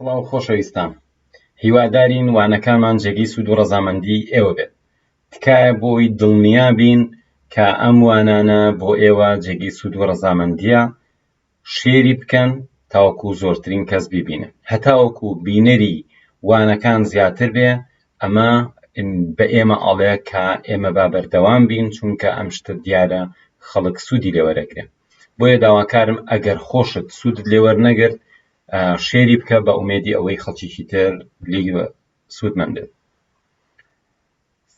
سڵاو خۆشەویستان، هیوادارین وانەکانمان جێگەی سوود و ڕەزامەندی ئێوە بێت. تکایە بۆی دڵنیا بین کە ئەم وانانە بۆ ئێوە جێگەی سوود و ڕەزامەندیە، شێری بکەن تاوەکو زۆرترین کەس بیبینن. هەتاوەکو بینەری وانەکان زیاتر بێ، ئەمە بە ئێمە ئەڵێ کە ئێمە با بەردەوام بین، چونکە ئەم شتە دیارە خەڵک سوودی لێوەرەگرێ. بۆیە داواکارم ئەگەر خۆشت سوودت لێوەرنەگرت، شێری بکە بە ئومێدی ئەوەی خەڵکیشی تر لی سوودمەند بێت.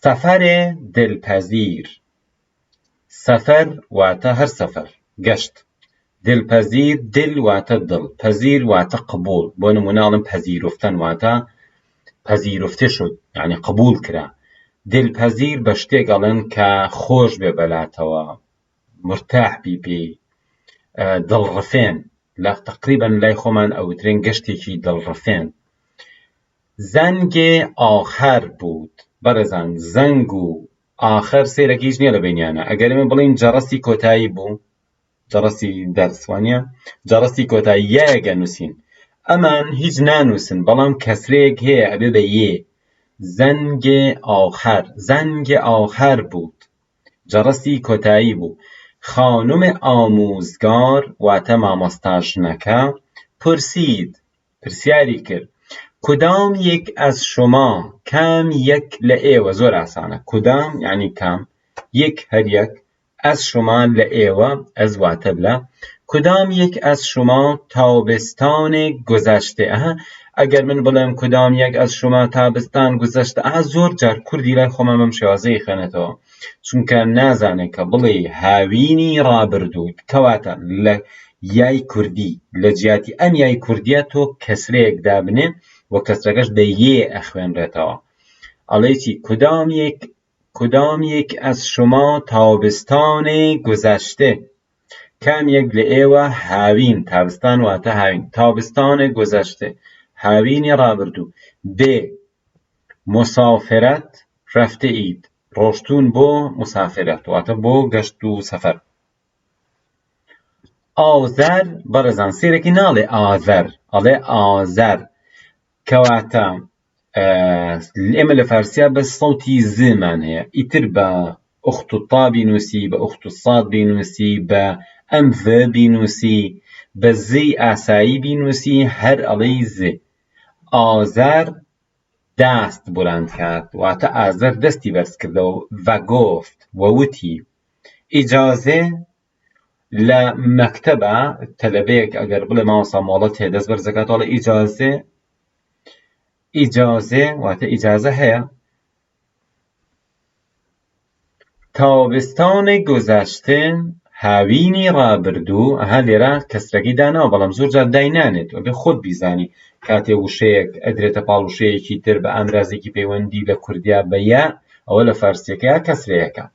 سەفەرێ دڵپەزیر. سەفەر واتە هەر سەفەر، گەشت. دڵپەزیر، دڵ واتە دڵ، پەزیر واتە قبوڵ. بۆ نموناڵم پەزیرفتن واتە پەزیرفتێ شد، یعنی قبوڵ کرا. دڵپەزیر بە شتێک ئەڵێن کە خۆش بێ بەلاتەوە، مرتاح بی پێی، دڵڕفێن. لە تەقریبەن لای خۆمان ئەوترێن گەشتێکی دڵڕفێن. زەنگێ ئاخەر بوود. بەڕێزان، زەنگ و ئاخەر سێرەکیش نییە لە بینیانە. ئەگەر ئێمە بڵین جەڕەسی کۆتایی بوو، جەڕەسی دەرس وانییە، جەڕەسی کۆتایی یایەکە نووسین، ئەمان هیچ نانووسن، بەڵام کەسرەیەک هەیە ئەبێ بە یێ. زەنگێ ئاخەر، زەنگێ ئاخەر بوود، جەڕەسی کۆتایی بوو. خانومێ ئاموزگار واتە مامۆستاژنەکە پرسید، پرسیاری کرد، کدام یک از شما، کام یک لە ئێوە، زۆر ئاسانە، کدام یعنی کام، یک هەر یەک، از شما لە ئێوە، ئەز واتە لە، کدام یک از شما تابستان گذشته. ئەگەر من بڵێم کدام یک از شما تابستان گذشته، زۆر جار کوردی لای خۆمان بەم شێوازەی خوێنێتەوە، چونکە نازانێت کە بڵێ هاوینی ڕابردوو، کەواتە لە یای کوردی، لە جیاتی ئەم یای کوردیە تۆ کەسرەیەک دابنێ و کەسرەکەش بە یێ ئەخوێنرێتەوە. ئەڵێ چی؟ کدام یک از شما تابستان گذشته. کام یەک لە ئێوە هاوین، تابستان واتە هاوین، تابستان گذشته، هاوینی ڕابردوو. بێ مسافرەت رەفتە ئید، ڕۆشتوون بۆ مسافرەت واتە بۆ گەشت و سەفەر. ئازەر، بەڕێزان سێرەکی ناڵێ ئازەر، ئەڵێ ئازەر، کەواتە ئێمە لە فارسیە بە سەوتی زمان هەیە، ئیتر بە ئوخت و تا بینووسی، بە ئوخت و ساد بینووسی، بە ئەم ڤ بینووسی، بە زەی ئاسایی بینووسی، هەر ئەڵێی زێ. ئازەر دەست بڵاند کرد، واتە ئازەر دەستی بەرز کردەوە و گۆفت وەوتی، ئیجازێ. لە مەکتەبە تەلەبەیەک ئەگەر بڵێ مامۆستا مۆڵەت هەیە دەست بەرز دەکاتەوە، ئەڵێ ئیجازێ. ئیجازێ واتە ئیجازە هەیە. تابستان گذشته، هاوینی ڕابردوو. لێرە کەسرەکەی داناوە، بەڵام زۆر جار داینانێت، وەبێ خۆت بیزانی کاتێ وشەیەک ئەدرێتە پاڵ وشەیەکی تر بە ئامرازێکی پەیوەندی لە کوردیا بە یا، ئەوە لە فارسیەکەیە کەسرەیەکە.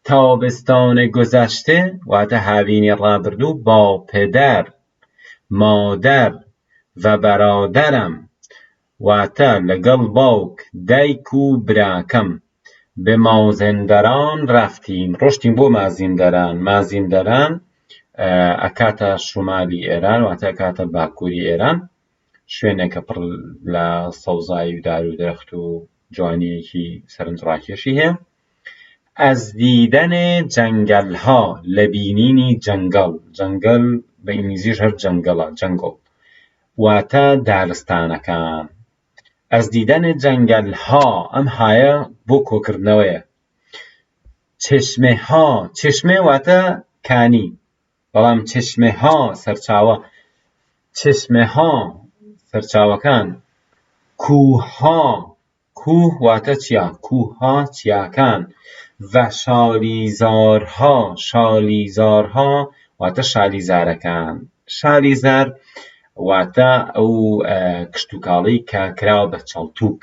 تابستان گذشته واتە هاوینی ڕابردوو، با پدر، مادر و برادرم، واتە لەگەڵ باوک، دایک و براکەم، به مازندران رفتیم، ڕۆشتین بۆ مازیندەران. مازیندەران ئەکاتە شمالی ئێران، واتە ئەکاتە باکووری ئێران، شوێنێکە پڕ لە سەوزایی و دار و دەرەخت و جوانیەکی سەرنجڕاکێشی هەیە. از دیدن جنگل ها، لە بینینی جەنگەڵ، جەنگەڵ بە ئینگلیزیش هەر جەنگەڵە، جەنگڵ واتە دارستانەکان. از دیدن جنگل ها، ئەم هایە بۆ کۆکردنەوەیە. چشمه ها، چشمێ واتە کانی، بەڵام چشمه ها سەرچاوە، چشمه ها سەرچاوەکان. کوه ها، کوه واتە چیا، کوه ها چیاکان. و شالیزارها، شالیزارها واتە شالیزارەکان. شالیزار واتە ئەو کشتوکاڵەی کە کراوە بە چەڵتووک،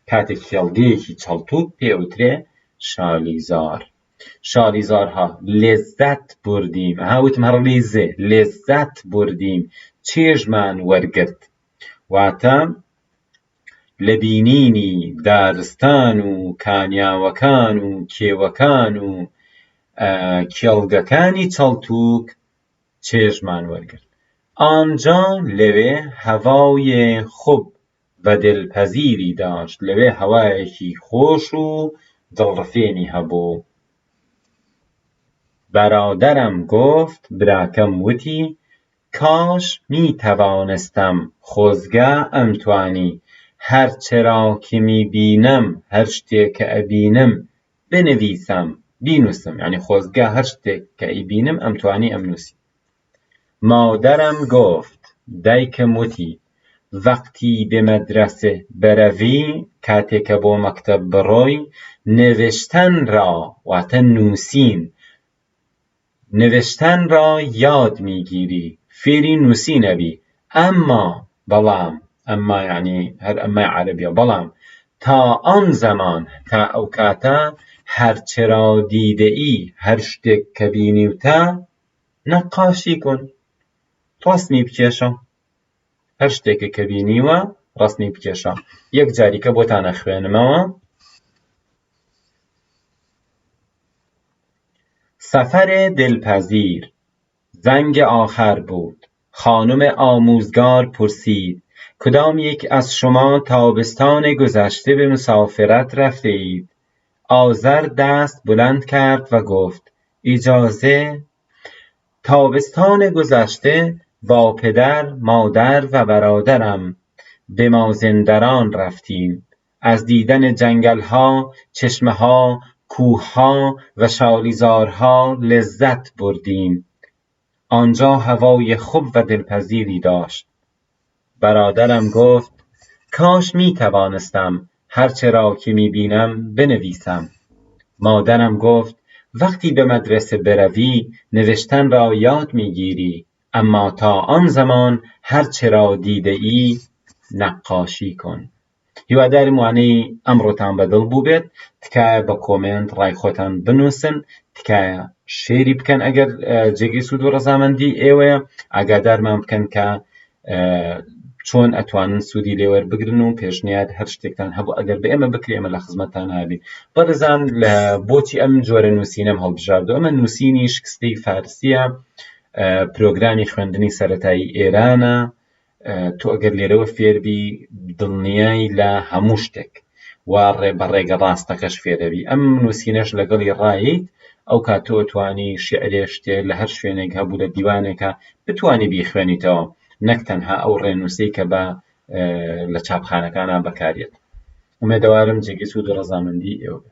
کاتێک فێڵگەیەکی چەڵتووک پێوترێ شالیزار. شالیزارها لێزەت بردیم، وتم هەڕ لێزێ، لێزەت بردیم، چێژمان وەرگرت، واتە لە بینینی دارستان و کانیاوەکان و کێوەکان و کێڵگەکانی چەڵتووک چێژمان وەرگرت. آنجا لەوێ هەوای خوب و دڵپەزیری داشت لەوێ هەوایەکی خۆش و دڵڕفێنی هەبوو. بەرادەرم گفت، براکەم وتی، کاش میتەوانستم خۆزگە ئەمتوانی هەرچێ را کە میبینم هەر شتێک کە ئەبینم بینووسم یعنی خۆزگە هەر شتێک کە ئەیبینم ئەمتوانی ئەمنووسی. مادەرم گفت، دایکم وتی، وەقتی بە مەدرسە بەرەوی کاتێکە بۆ مەکتەب بڕۆی نوشتن را واتە نووسین نوشتن را یاد میگیری فێری نووسینەبی بەڵام ئەمما یعنی هەر ئەممای عەرەبیە بەڵام تا ئەم زەمان تا ئەو کاتە هەرچێ را دیدەئی هەر شتێک کە بینیوتە نەقاشی کن ڕەسمی بکێشە هەر شتێکە کە بینیوە ڕەسمی بکێشە. یەک جاریکە بۆتان ئەخوێنمەوە. سفر دلپذیر. زنگ آخر بود. خانم آموزگار پرسید کدام یک از شما تابستان گذشته به مسافرت رفته اید؟ آذر دست بلند کرد و گفت اجازه؟ تابستان گذشته با پدر، مادر و برادرم به مازندران رفتیم. از دیدن جنگل‌ها، چشمه‌ها، کوه‌ها و شالیزارها لذت بردیم. آنجا هوای خوب و دلپذیری داشت. برادرم گفت کاش میتوانستم هرچه را که میبینم بنویسم. مادرم گفت وقتی به مدرسه بروی نوشتن را یاد میگیری اما تا آن زمان هرچه را دیده ای نقاشی کن. هیوادارم وانەی ئەمڕۆتان بەدڵ بوو بێت. تکایە بە کۆمنت ڕای خۆتان بنووسن، تکایە شێری بکەن ئەگەر جێگەی سوود و ڕەزامەندی ئێوەیە، ئاگادارمان بکەن کە چۆن ئەتوانن سوودی لێوەربگرن و پێشنیار هەر شتێکتان هەبوو ئەگەر بە ئێمە بکرێ ئێمە لە خزمەتتان هابین. بەڕێزان بۆچی ئەم جۆرە نووسینەم هەڵبژاردەوە؟ ئەمە نووسینی شکستەی فارسیە، پرۆگرامی خوێندنی سەرەتایی ئێرانە. تۆ ئەگەر لێرەوە فێربی دڵنیای لە هەموو شتێک وا بە ڕێگە ڕاستەکەش فێرەبی. ئەم نووسینەش لەگەڵی ڕایت ئەو کات تۆ توانی شیعرێ شتێک لە هەر شوێنێک هەبوو لە دیوانێکە بتوانی بیخوێنیتەوە، نەک تەنها ئەو ڕێنووسەی کە بە لە چاپخانەکانە بەکارێت. ئومێدەوارم جێگەی سوود و ڕەزامەندی ئێوە بێت.